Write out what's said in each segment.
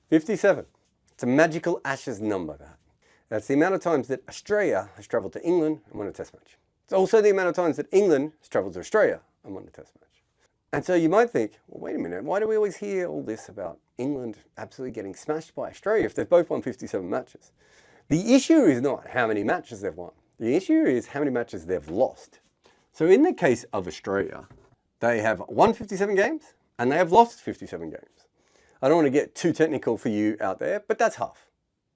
57. It's a magical Ashes number, that. That's the amount of times that Australia has travelled to England and won a test match. It's also the amount of times that England has travelled to Australia and won a test match. And so you might think, well, wait a minute, why do we always hear all this about England absolutely getting smashed by Australia if they've both won 57 matches? The issue is not how many matches they've won. The issue is how many matches they've lost. So in the case of Australia, they have won 57 games and they have lost 57 games. I don't want to get too technical for you out there, but that's half,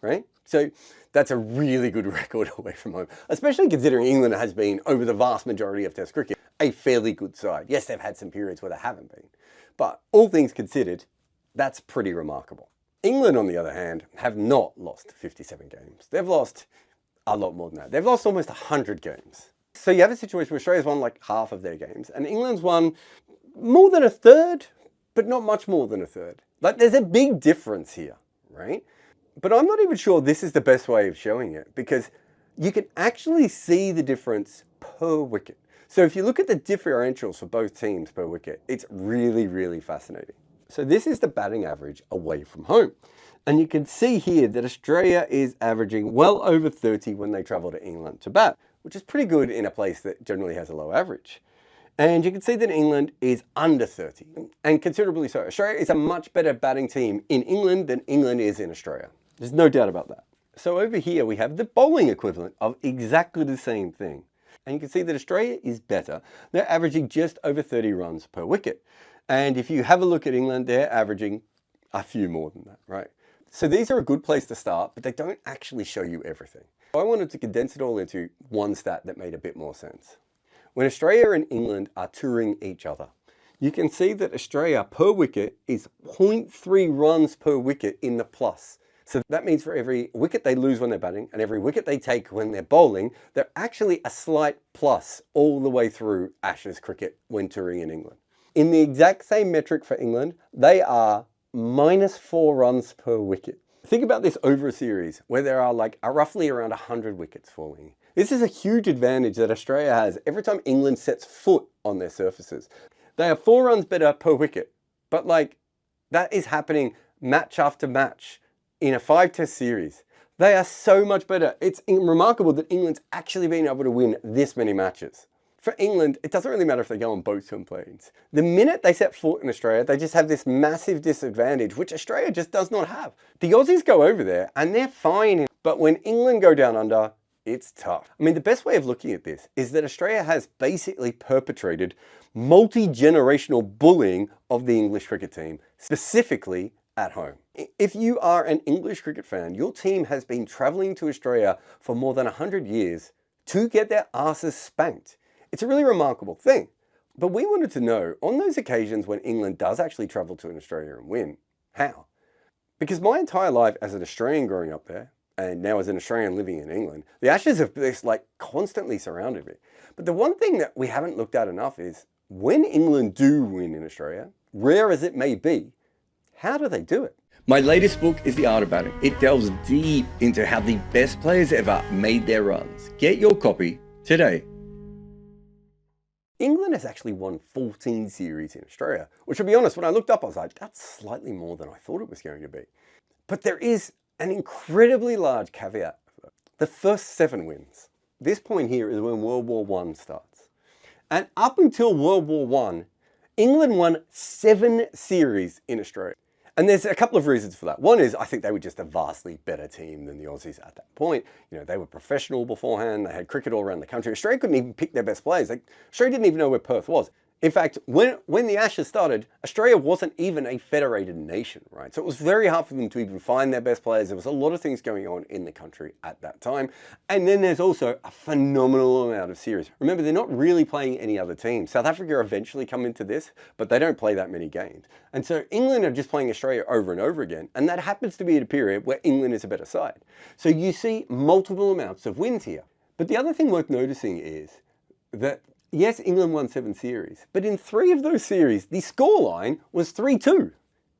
right? So that's a really good record away from home, especially considering England has been, over the vast majority of Test cricket, a fairly good side. Yes, they've had some periods where they haven't been, but all things considered, that's pretty remarkable. England, on the other hand, have not lost 57 games. They've lost a lot more than that. They've lost almost 100 games. So you have a situation where Australia's won like half of their games, and England's won more than a third, but not much more than a third. Like, there's a big difference here, right? But I'm not even sure this is the best way of showing it, because you can actually see the difference per wicket. So if you look at the differentials for both teams per wicket, it's really, really fascinating. So this is the batting average away from home. And you can see here that Australia is averaging well over 30 when they travel to England to bat, which is pretty good in a place that generally has a low average. And you can see that England is under 30, and considerably so. Australia is a much better batting team in England than England is in Australia. There's no doubt about that. So over here we have the bowling equivalent of exactly the same thing. And you can see that Australia is better. They're averaging just over 30 runs per wicket. And if you have a look at England, they're averaging a few more than that, right? So these are a good place to start, but they don't actually show you everything. I wanted to condense it all into one stat that made a bit more sense. When Australia and England are touring each other, you can see that Australia per wicket is 0.3 runs per wicket in the plus. So that means for every wicket they lose when they're batting and every wicket they take when they're bowling, they're actually a slight plus all the way through Ashes cricket when touring in England. In the exact same metric for England, they are -4 runs per wicket. Think about this over a series where there are like roughly around 100 wickets falling. This is a huge advantage that Australia has every time England sets foot on their surfaces. They are 4 runs better per wicket, but like that is happening match after match in a 5-test series. They are so much better. It's remarkable that England's actually been able to win this many matches. For England, it doesn't really matter if they go on boats and planes. The minute they set foot in Australia, they just have this massive disadvantage, which Australia just does not have. The Aussies go over there and they're fine, but when England go down under, it's tough. I mean, the best way of looking at this is that Australia has basically perpetrated multi-generational bullying of the English cricket team, specifically at home. If you are an English cricket fan, your team has been traveling to Australia for more than 100 years to get their asses spanked. It's a really remarkable thing. But we wanted to know, on those occasions when England does actually travel to Australia and win, how? Because my entire life as an Australian growing up there, and now as an Australian living in England, the Ashes have just like constantly surrounded me. But the one thing that we haven't looked at enough is when England do win in Australia, rare as it may be, how do they do it? My latest book is The Art of Batting. It delves deep into how the best players ever made their runs. Get your copy today. England has actually won 14 series in Australia, which, to be honest, when I looked up, I was like, that's slightly more than I thought it was going to be. But there is an incredibly large caveat. The first 7 wins. This point here is when World War I starts. And up until World War I, England won 7 series in Australia. And there's a couple of reasons for that. One is I think they were just a vastly better team than the Aussies at that point. You know, they were professional beforehand. They had cricket all around the country. Australia couldn't even pick their best players. Australia didn't even know where Perth was. In fact, when the Ashes started, Australia wasn't even a federated nation, right? So it was very hard for them to even find their best players. There was a lot of things going on in the country at that time. And then there's also a phenomenal amount of series. Remember, they're not really playing any other teams. South Africa eventually come into this, but they don't play that many games. And so England are just playing Australia over and over again. And that happens to be at a period where England is a better side. So you see multiple amounts of wins here. But the other thing worth noticing is that yes, England won 7 series, but in 3 of those series, the scoreline was 3-2.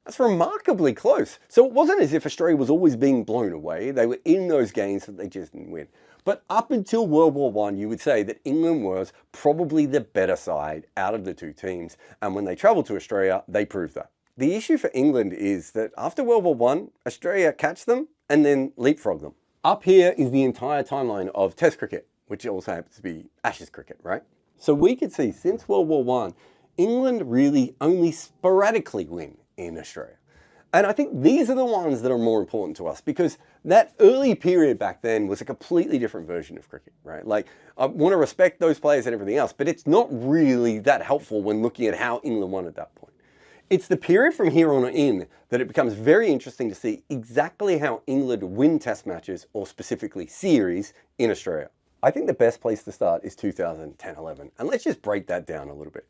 That's remarkably close. So it wasn't as if Australia was always being blown away. They were in those games that they just didn't win. But up until World War I, you would say that England was probably the better side out of the 2 teams. And when they traveled to Australia, they proved that. The issue for England is that after World War I, Australia catch them and then leapfrog them. Up here is the entire timeline of Test cricket, which also happens to be Ashes cricket, right? So we could see since World War I, England really only sporadically win in Australia. And I think these are the ones that are more important to us because that early period back then was a completely different version of cricket, right? Like, I want to respect those players and everything else, but it's not really that helpful when looking at how England won at that point. It's the period from here on in that it becomes very interesting to see exactly how England win test matches, or specifically series, in Australia. I think the best place to start is 2010-11, and let's just break that down a little bit.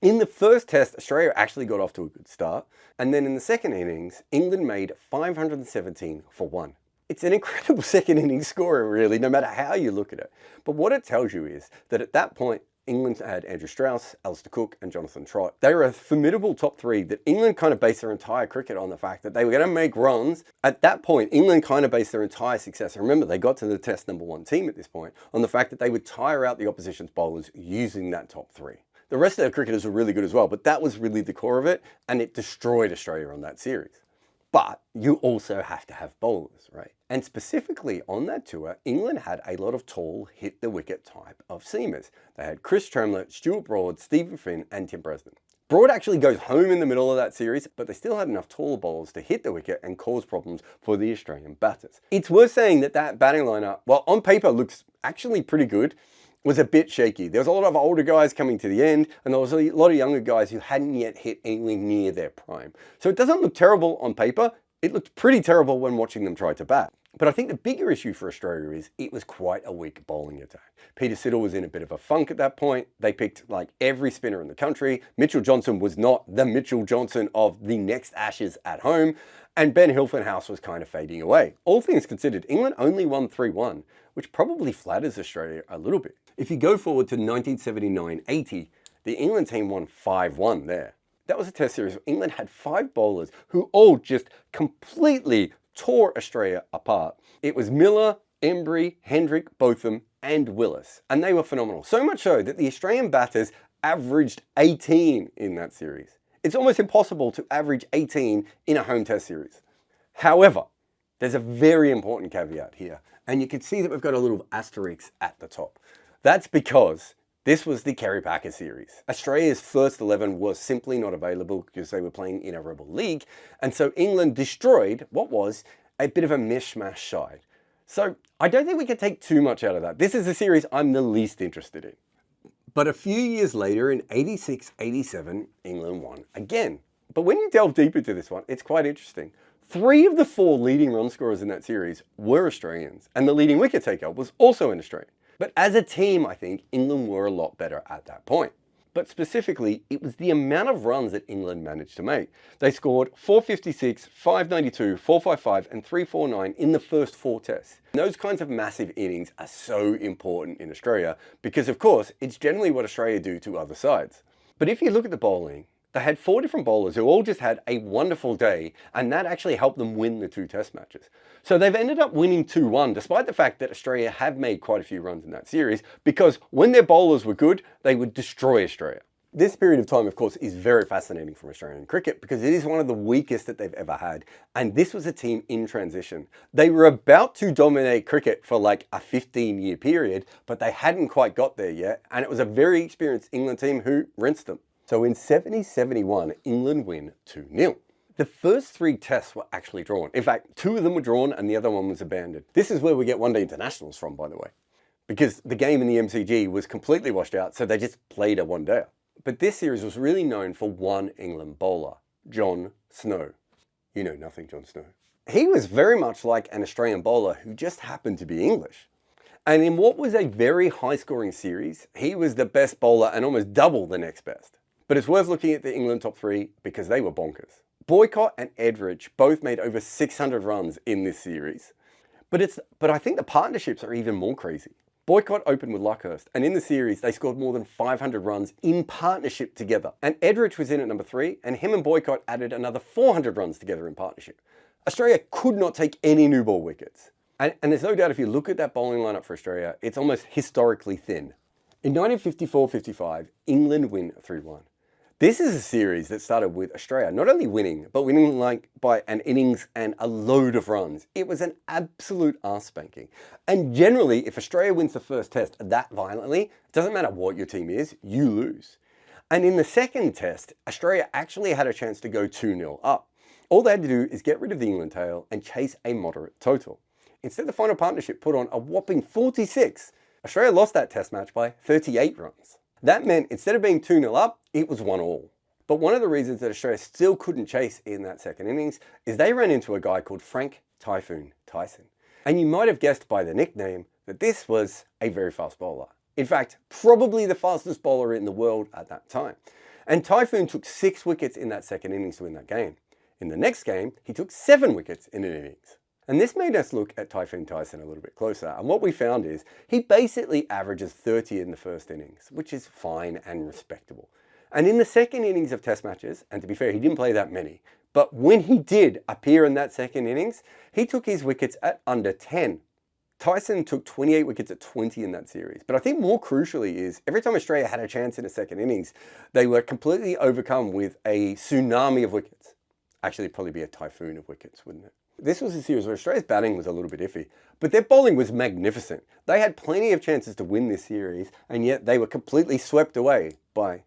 In the first test, Australia actually got off to a good start, and then in the second innings, England made 517 for 1. It's an incredible second innings score, really, no matter how you look at it. But what it tells you is that at that point, England had Andrew Strauss, Alistair Cook and Jonathan Trott. They were a formidable top three that England kind of based their entire cricket on the fact that they were going to make runs. At that point, England kind of based their entire success. And remember, they got to the Test #1 team at this point on the fact that they would tire out the opposition's bowlers using that top three. The rest of their cricketers were really good as well, but that was really the core of it, and it destroyed Australia on that series. But you also have to have bowlers, right? And specifically on that tour, England had a lot of tall, hit-the-wicket type of seamers. They had Chris Tremlett, Stuart Broad, Stephen Finn and Tim Bresnan. Broad actually goes home in the middle of that series, but they still had enough taller bowlers to hit the wicket and cause problems for the Australian batters. It's worth saying that that batting lineup, well, on paper looks actually pretty good, was a bit shaky. There was a lot of older guys coming to the end, and there was a lot of younger guys who hadn't yet hit anywhere near their prime. So it doesn't look terrible on paper. It looked pretty terrible when watching them try to bat. But I think the bigger issue for Australia is it was quite a weak bowling attack. Peter Siddle was in a bit of a funk at that point. They picked like every spinner in the country. Mitchell Johnson was not the Mitchell Johnson of the next Ashes at home. And Ben Hilfenhaus was kind of fading away. All things considered, England only won 3-1, which probably flatters Australia a little bit. If you go forward to 1979-80, the England team won 5-1 there. That was a test series where England had 5 bowlers who all just completely tore Australia apart. It was Miller, Embry, Hendrick, Botham and Willis, and they were phenomenal. So much so that the Australian batters averaged 18 in that series. It's almost impossible to average 18 in a home test series. However, there's a very important caveat here, and you can see that we've got a little asterisk at the top. That's because this was the Kerry Packer series. Australia's first 11 was simply not available because they were playing in a rebel league, and so England destroyed what was a bit of a mishmash side. So I don't think we can take too much out of that. This is the series I'm the least interested in. But a few years later, in 86-87, England won again. But when you delve deep into this one, it's quite interesting. 3 of the 4 leading run scorers in that series were Australians, and the leading wicket taker was also an Australian. But as a team, I think England were a lot better at that point. But specifically, it was the amount of runs that England managed to make. They scored 456, 592, 455 and 349 in the first 4 tests. Those kinds of massive innings are so important in Australia because, of course, it's generally what Australia do to other sides. But if you look at the bowling, they had 4 different bowlers who all just had a wonderful day, and that actually helped them win the 2 test matches. So they've ended up winning 2-1, despite the fact that Australia have made quite a few runs in that series, because when their bowlers were good, they would destroy Australia. This period of time, of course, is very fascinating for Australian cricket because it is one of the weakest that they've ever had. And this was a team in transition. They were about to dominate cricket for like a 15-year period, but they hadn't quite got there yet. And it was a very experienced England team who rinsed them. So in 70-71, England win 2-0. The first 3 tests were actually drawn. In fact, 2 of them were drawn and the other one was abandoned. This is where we get one-day internationals from, by the way, because the game in the MCG was completely washed out, so they just played a one-dayer. But this series was really known for one England bowler, John Snow. You know nothing, John Snow. He was very much like an Australian bowler who just happened to be English. And in what was a very high-scoring series, he was the best bowler and almost double the next best. But it's worth looking at the England top 3 because they were bonkers. Boycott and Edridge both made over 600 runs in this series. But I think the partnerships are even more crazy. Boycott opened with Luckhurst, and in the series, they scored more than 500 runs in partnership together. And Edridge was in at number 3, and him and Boycott added another 400 runs together in partnership. Australia could not take any new ball wickets. And there's no doubt if you look at that bowling lineup for Australia, it's almost historically thin. In 1954-55, England win 3-1. This is a series that started with Australia not only winning, but winning like by an innings and a load of runs. It was an absolute arse spanking. And generally, if Australia wins the first test that violently, it doesn't matter what your team is, you lose. And in the second test, Australia actually had a chance to go 2-0 up. All they had to do is get rid of the England tail and chase a moderate total. Instead, the final partnership put on a whopping 46. Australia lost that test match by 38 runs. That meant instead of being 2-0 up, it was 1-1. But one of the reasons that Australia still couldn't chase in that second innings is they ran into a guy called Frank Typhoon Tyson. And you might have guessed by the nickname that this was a very fast bowler. In fact, probably the fastest bowler in the world at that time. And Typhoon took 6 wickets in that second innings to win that game. In the next game, he took 7 wickets in an innings. And this made us look at Typhoon Tyson a little bit closer. And what we found is he basically averages 30 in the first innings, which is fine and respectable. And in the second innings of test matches, and to be fair, he didn't play that many, but when he did appear in that second innings, he took his wickets at under 10. Tyson took 28 wickets at 20 in that series. But I think more crucially is every time Australia had a chance in a second innings, they were completely overcome with a tsunami of wickets. Actually, it'd probably be a typhoon of wickets, wouldn't it? This was a series where Australia's batting was a little bit iffy, but their bowling was magnificent. They had plenty of chances to win this series, and yet they were completely swept away by,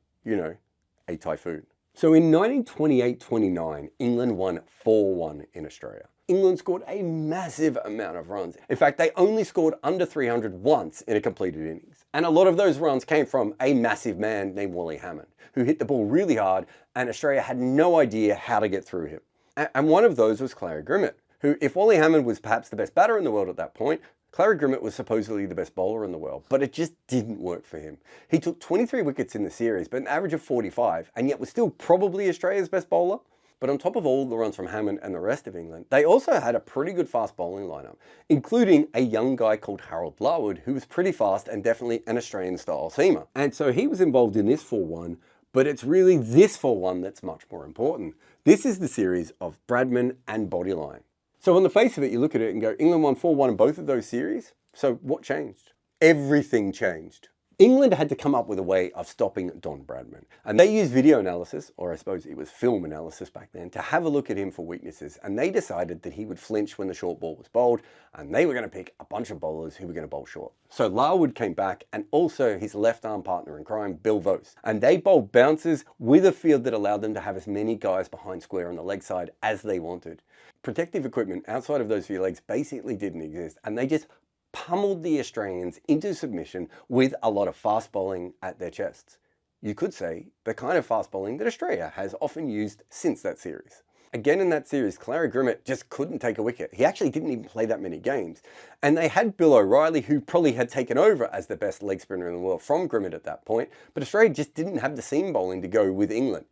a typhoon. So in 1928-29, England won 4-1 in Australia. England scored a massive amount of runs. In fact, they only scored under 300 once in a completed innings. And a lot of those runs came from a massive man named Wally Hammond, who hit the ball really hard, and Australia had no idea how to get through him. And one of those was Clarry Grimmett, who, if Wally Hammond was perhaps the best batter in the world at that point, Clarry Grimmett was supposedly the best bowler in the world, but it just didn't work for him. He took 23 wickets in the series, but an average of 45, and yet was still probably Australia's best bowler. But on top of all the runs from Hammond and the rest of England, they also had a pretty good fast bowling lineup, including a young guy called Jarrod who was pretty fast and definitely an Australian-style seamer. And so he was involved in this 4-1, but it's really this 4-1 that's much more important. This is the series of Bradman and Bodyline. So on the face of it, you look at it and go, England won 4-1 in both of those series. So what changed? Everything changed. England had to come up with a way of stopping Don Bradman. And they used video analysis, or I suppose it was film analysis back then, to have a look at him for weaknesses. And they decided that he would flinch when the short ball was bowled, and they were going to pick a bunch of bowlers who were going to bowl short. So Larwood came back, and also his left-arm partner in crime, Bill Vose. And they bowled bouncers with a field that allowed them to have as many guys behind square on the leg side as they wanted. Protective equipment outside of those few legs basically didn't exist, and they just pummeled the Australians into submission with a lot of fast bowling at their chests. You could say the kind of fast bowling that Australia has often used since that series. Again in that series, Clarry Grimmett just couldn't take a wicket. He actually didn't even play that many games. And they had Bill O'Reilly, who probably had taken over as the best leg spinner in the world from Grimmett at that point, but Australia just didn't have the seam bowling to go with England.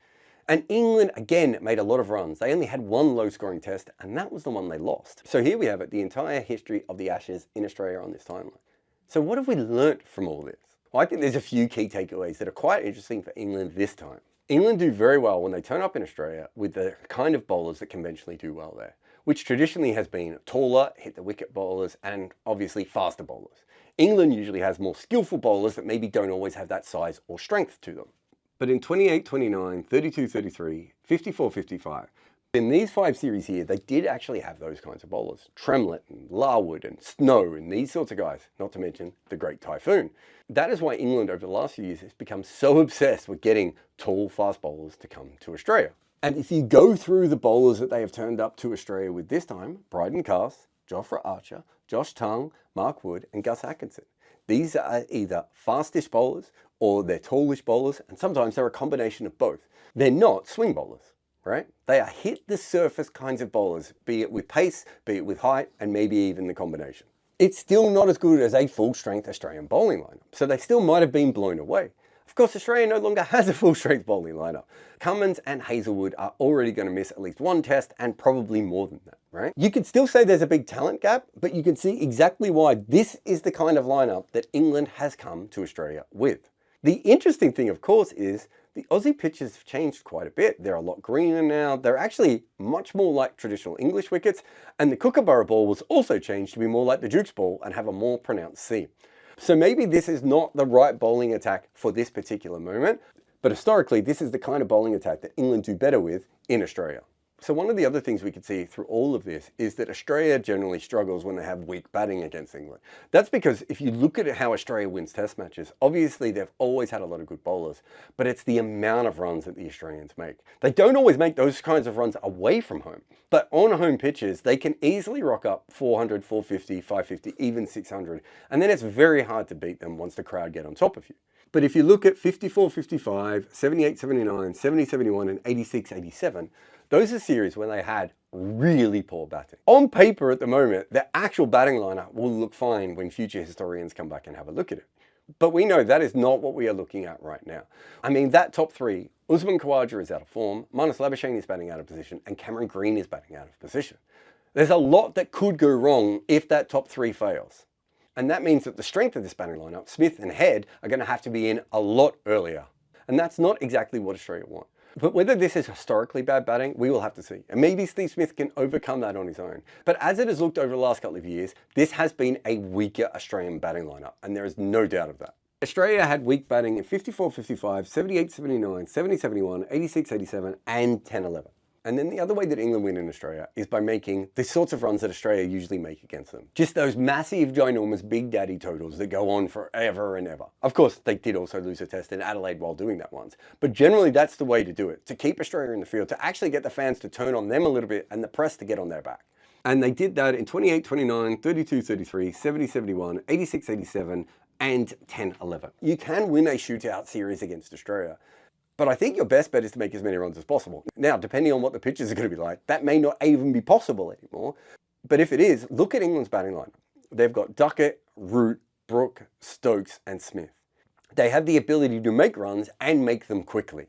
And England, again, made a lot of runs. They only had one low-scoring test, and that was the one they lost. So here we have it, the entire history of the Ashes in Australia on this timeline. So what have we learnt from all this? Well, I think there's a few key takeaways that are quite interesting for England this time. England do very well when they turn up in Australia with the kind of bowlers that conventionally do well there, which traditionally has been taller, hit-the-wicket bowlers, and obviously faster bowlers. England usually has more skillful bowlers that maybe don't always have that size or strength to them. But in 28-29, 32-33, 54-55, in these 5 series here, they did actually have those kinds of bowlers. Tremlett and Larwood and Snow and these sorts of guys, not to mention the great Typhoon. That is why England over the last few years has become so obsessed with getting tall, fast bowlers to come to Australia. And if you go through the bowlers that they have turned up to Australia with this time, Bryden Cass, Jofra Archer, Josh Tongue, Mark Wood and Gus Atkinson. These are either fastish bowlers or they're tallish bowlers, and sometimes they're a combination of both. They're not swing bowlers, right? They are hit the surface kinds of bowlers, be it with pace, be it with height, and maybe even the combination. It's still not as good as a full-strength Australian bowling lineup, so they still might have been blown away. Of course, Australia no longer has a full-strength bowling lineup. Cummins and Hazlewood are already going to miss at least one test and probably more than that, right? You could still say there's a big talent gap, but you can see exactly why this is the kind of lineup that England has come to Australia with. The interesting thing, of course, is the Aussie pitches have changed quite a bit. They're a lot greener now. They're actually much more like traditional English wickets, and the Kookaburra ball was also changed to be more like the Duke's ball and have a more pronounced seam. So maybe this is not the right bowling attack for this particular moment, But historically, this is the kind of bowling attack that England do better with in Australia. So one of the other things we could see through all of this is that Australia generally struggles when they have weak batting against England. That's because if you look at how Australia wins test matches, obviously they've always had a lot of good bowlers, but it's the amount of runs that the Australians make. They don't always make those kinds of runs away from home, but on home pitches, they can easily rock up 400, 450, 550, even 600, and then it's very hard to beat them once the crowd get on top of you. But if you look at 54-55, 78-79, 70-71, and 86-87, those are series where they had really poor batting. On paper at the moment, the actual batting lineup will look fine when future historians come back and have a look at it. But we know that is not what we are looking at right now. I mean, that top three, Usman Khawaja is out of form, Marnus Labuschagne is batting out of position, and Cameron Green is batting out of position. There's a lot that could go wrong if that top three fails. And that means that the strength of this batting lineup, Smith and Head, are going to have to be in a lot earlier. And that's not exactly what Australia want. But whether this is historically bad batting, we will have to see. And maybe Steve Smith can overcome that on his own. But as it has looked over the last couple of years, this has been a weaker Australian batting lineup, and there is no doubt of that. Australia had weak batting in 54-55, 78-79, 70-71, 86-87, and 10-11. And then the other way that England win in Australia is by making the sorts of runs that Australia usually make against them. Just those massive, ginormous, big daddy totals that go on forever and ever. Of course, they did also lose a test in Adelaide while doing that once. But generally, that's the way to do it. To keep Australia in the field, to actually get the fans to turn on them a little bit and the press to get on their back. And they did that in 28-29, 32-33, 70-71, 86-87, and 10-11. You can win a shootout series against Australia. But I think your best bet is to make as many runs as possible. Now, depending on what the pitches are going to be like, that may not even be possible anymore. But if it is, look at England's batting lineup. They've got Duckett, Root, Brooke, Stokes, and Smith. They have the ability to make runs and make them quickly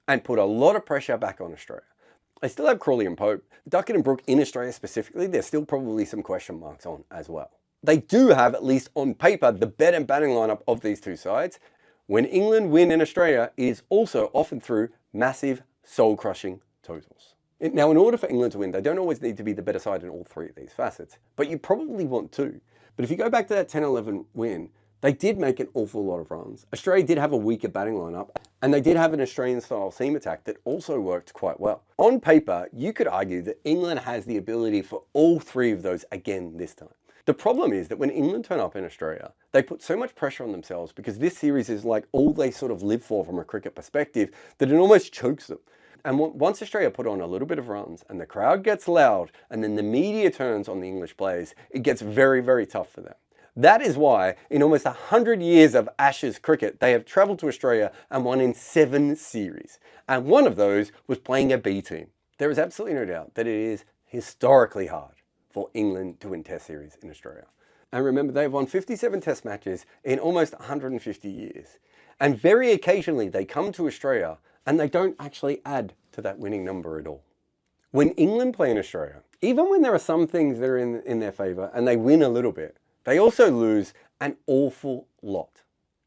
and put a lot of pressure back on Australia. They still have Crawley and Pope. Duckett and Brooke in Australia specifically, there's still probably some question marks on as well. They do have, at least on paper, the better batting lineup of these two sides. When England win in Australia, it is also often through massive, soul-crushing totals. Now, in order for England to win, they don't always need to be the better side in all three of these facets, but you probably want to. But if you go back to that 10-11 win, they did make an awful lot of runs. Australia did have a weaker batting lineup, and they did have an Australian-style seam attack that also worked quite well. On paper, you could argue that England has the ability for all three of those again this time. The problem is that when England turn up in Australia, they put so much pressure on themselves because this series is like all they sort of live for from a cricket perspective that it almost chokes them. And once Australia put on a little bit of runs and the crowd gets loud and then the media turns on the English players, it gets very, very tough for them. That is why in almost 100 years of Ashes cricket, they have travelled to Australia and won in 7 series. And one of those was playing a B team. There is absolutely no doubt that it is historically hard for England to win test series in Australia. And remember, they've won 57 test matches in almost 150 years. And very occasionally they come to Australia and they don't actually add to that winning number at all. When England play in Australia, even when there are some things that are in their favour and they win a little bit, they also lose an awful lot.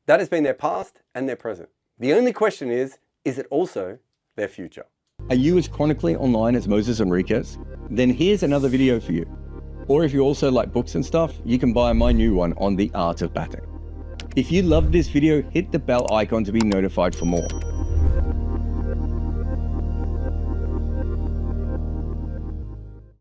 That has been their past and their present. The only question is it also their future? Are you as chronically online as Moses Enriquez? Then here's another video for you. Or if you also like books and stuff, you can buy my new one on the art of batting. If you loved this video, hit the bell icon to be notified for more.